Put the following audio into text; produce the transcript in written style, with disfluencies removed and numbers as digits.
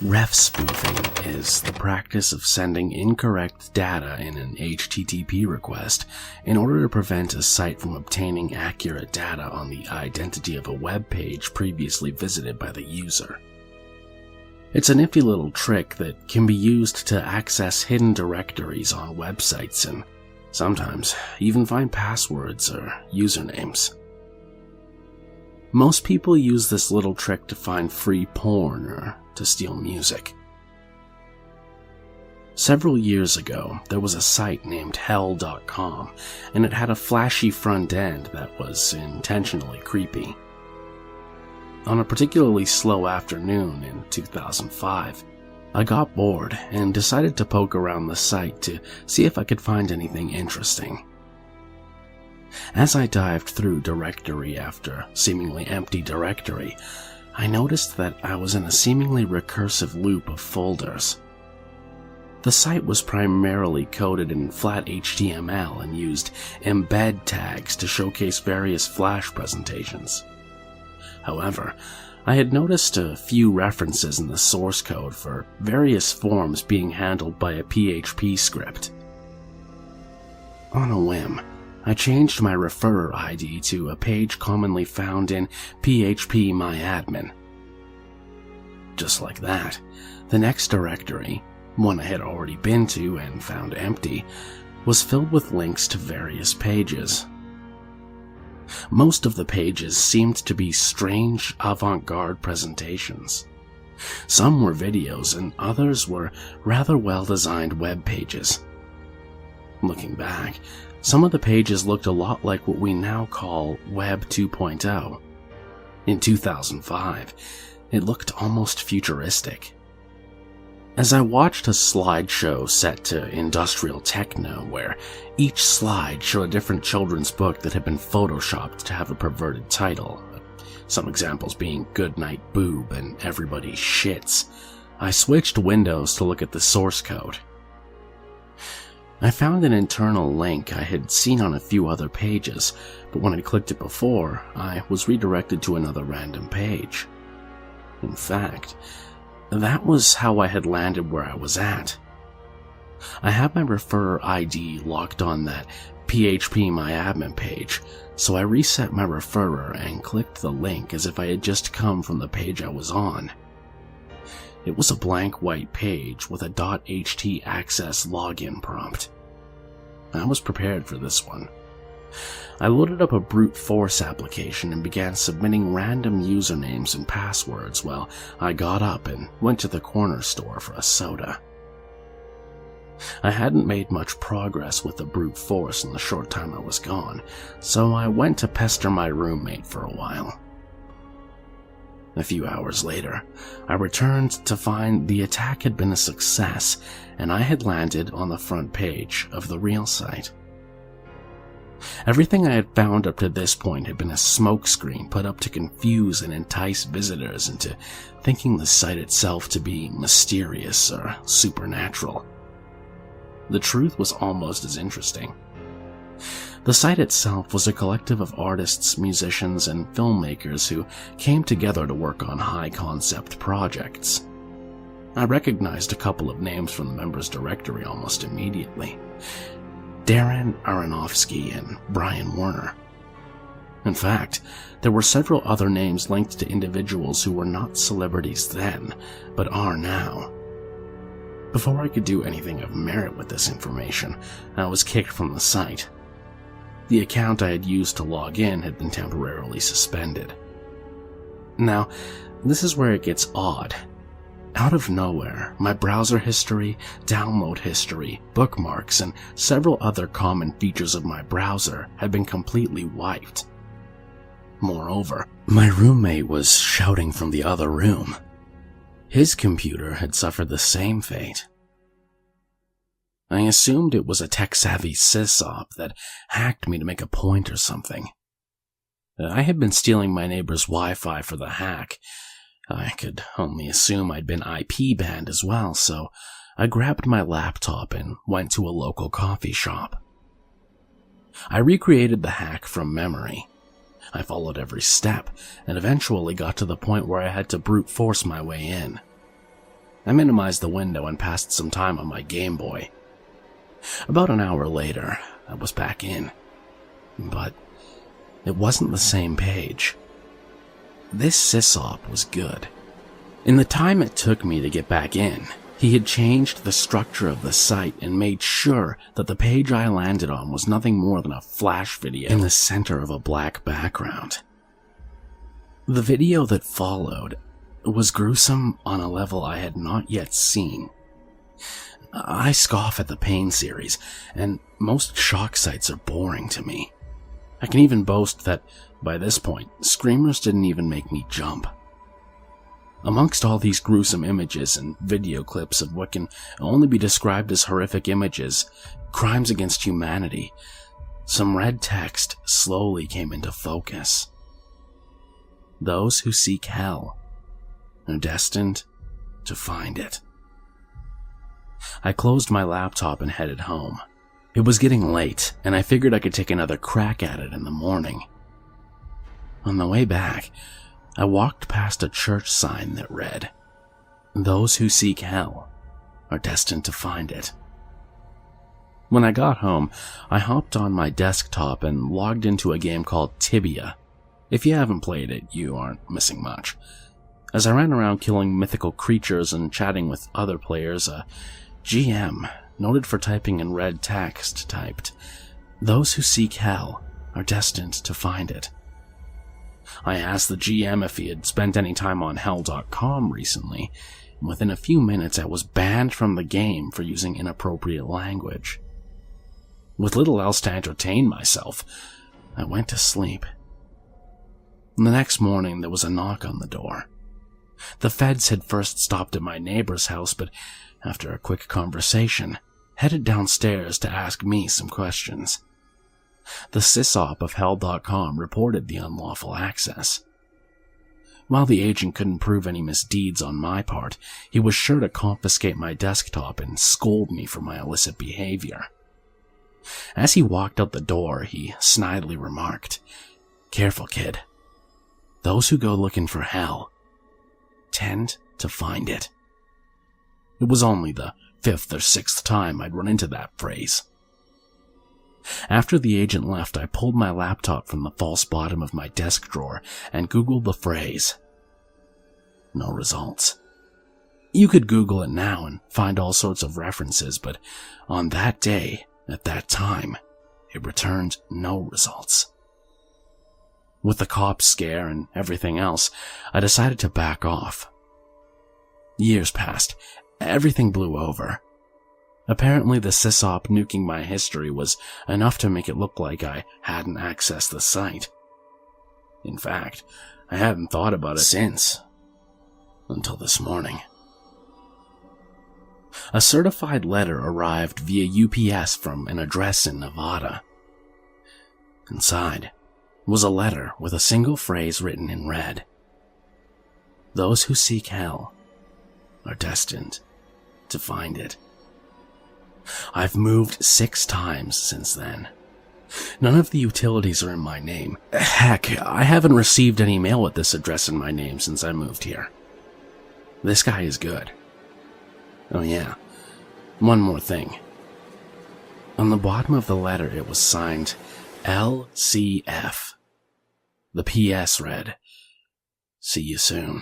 Ref spoofing is the practice of sending incorrect data in an HTTP request in order to prevent a site from obtaining accurate data on the identity of a web page previously visited by the user. It's a nifty little trick that can be used to access hidden directories on websites and sometimes even find passwords or usernames. Most people use this little trick to find free porn or to steal music. Several years ago, there was a site named hell.com, and it had a flashy front end that was intentionally creepy. On a particularly slow afternoon in 2005, I got bored and decided to poke around the site to see if I could find anything interesting. As I dived through directory after seemingly empty directory, I noticed that I was in a seemingly recursive loop of folders. The site was primarily coded in flat HTML and used embed tags to showcase various Flash presentations. However, I had noticed a few references in the source code for various forms being handled by a PHP script. On a whim, I changed my referrer ID to a page commonly found in phpMyAdmin. Just like that, the next directory, one I had already been to and found empty, was filled with links to various pages. Most of the pages seemed to be strange avant-garde presentations. Some were videos and others were rather well-designed web pages. Looking back, some of the pages looked a lot like what we now call Web 2.0. In 2005, it looked almost futuristic. As I watched a slideshow set to industrial techno where each slide showed a different children's book that had been photoshopped to have a perverted title, some examples being Goodnight Boob and Everybody Shits, I switched windows to look at the source code. I found an internal link I had seen on a few other pages, but when I clicked it before, I was redirected to another random page. In fact, that was how I had landed where I was at. I had my referrer ID locked on that phpMyAdmin page, so I reset my referrer and clicked the link as if I had just come from the page I was on. It was a blank white page with a .htaccess login prompt. I was prepared for this one. I loaded up a brute force application and began submitting random usernames and passwords while I got up and went to the corner store for a soda. I hadn't made much progress with the brute force in the short time I was gone, so I went to pester my roommate for a while. A few hours later, I returned to find the attack had been a success and I had landed on the front page of the real site. Everything I had found up to this point had been a smokescreen put up to confuse and entice visitors into thinking the site itself to be mysterious or supernatural. The truth was almost as interesting. The site itself was a collective of artists, musicians, and filmmakers who came together to work on high-concept projects. I recognized a couple of names from the members' directory almost immediately. Darren Aronofsky and Brian Werner. In fact, there were several other names linked to individuals who were not celebrities then, but are now. Before I could do anything of merit with this information, I was kicked from the site. The account I had used to log in had been temporarily suspended. Now, this is where it gets odd. Out of nowhere, my browser history, download history, bookmarks, and several other common features of my browser had been completely wiped. Moreover, my roommate was shouting from the other room. His computer had suffered the same fate. I assumed it was a tech-savvy sysop that hacked me to make a point or something. I had been stealing my neighbor's Wi-Fi for the hack. I could only assume I'd been IP banned as well, so I grabbed my laptop and went to a local coffee shop. I recreated the hack from memory. I followed every step and eventually got to the point where I had to brute force my way in. I minimized the window and passed some time on my Game Boy. About an hour later, I was back in. But it wasn't the same page. This sysop was good. In the time it took me to get back in, he had changed the structure of the site and made sure that the page I landed on was nothing more than a flash video in the center of a black background. The video that followed was gruesome on a level I had not yet seen. I scoff at the Pain series, and most shock sites are boring to me. I can even boast that, by this point, screamers didn't even make me jump. Amongst all these gruesome images and video clips of what can only be described as horrific images, crimes against humanity, some red text slowly came into focus. Those who seek hell are destined to find it. I closed my laptop and headed home. It was getting late, and I figured I could take another crack at it in the morning. On the way back, I walked past a church sign that read, "Those who seek hell are destined to find it." When I got home, I hopped on my desktop and logged into a game called Tibia. If you haven't played it, you aren't missing much. As I ran around killing mythical creatures and chatting with other players, a GM, noted for typing in red text, typed, "Those who seek hell are destined to find it." I asked the GM if he had spent any time on Hell.com recently, and within a few minutes I was banned from the game for using inappropriate language. With little else to entertain myself, I went to sleep. The next morning there was a knock on the door. The feds had first stopped at my neighbor's house, but after a quick conversation, headed downstairs to ask me some questions. The sysop of Hell.com reported the unlawful access. While the agent couldn't prove any misdeeds on my part, he was sure to confiscate my desktop and scold me for my illicit behavior. As he walked out the door, he snidely remarked, "Careful, kid. Those who go looking for hell tend to find it." It was only the 5th or 6th time I'd run into that phrase. After the agent left, I pulled my laptop from the false bottom of my desk drawer and Googled the phrase. No results. You could Google it now and find all sorts of references, but on that day, at that time, it returned no results. With the cops scare and everything else, I decided to back off. Years passed. Everything blew over. Apparently the sysop nuking my history was enough to make it look like I hadn't accessed the site. In fact, I hadn't thought about it since, until this morning. A certified letter arrived via UPS from an address in Nevada. Inside was a letter with a single phrase written in red. Those who seek hell are destined to find it. I've moved 6 times since then. None of the utilities are in my name. Heck, I haven't received any mail with this address in my name since I moved here. This guy is good. Oh yeah, one more thing. On the bottom of the letter it was signed LCF. The PS read, "See you soon."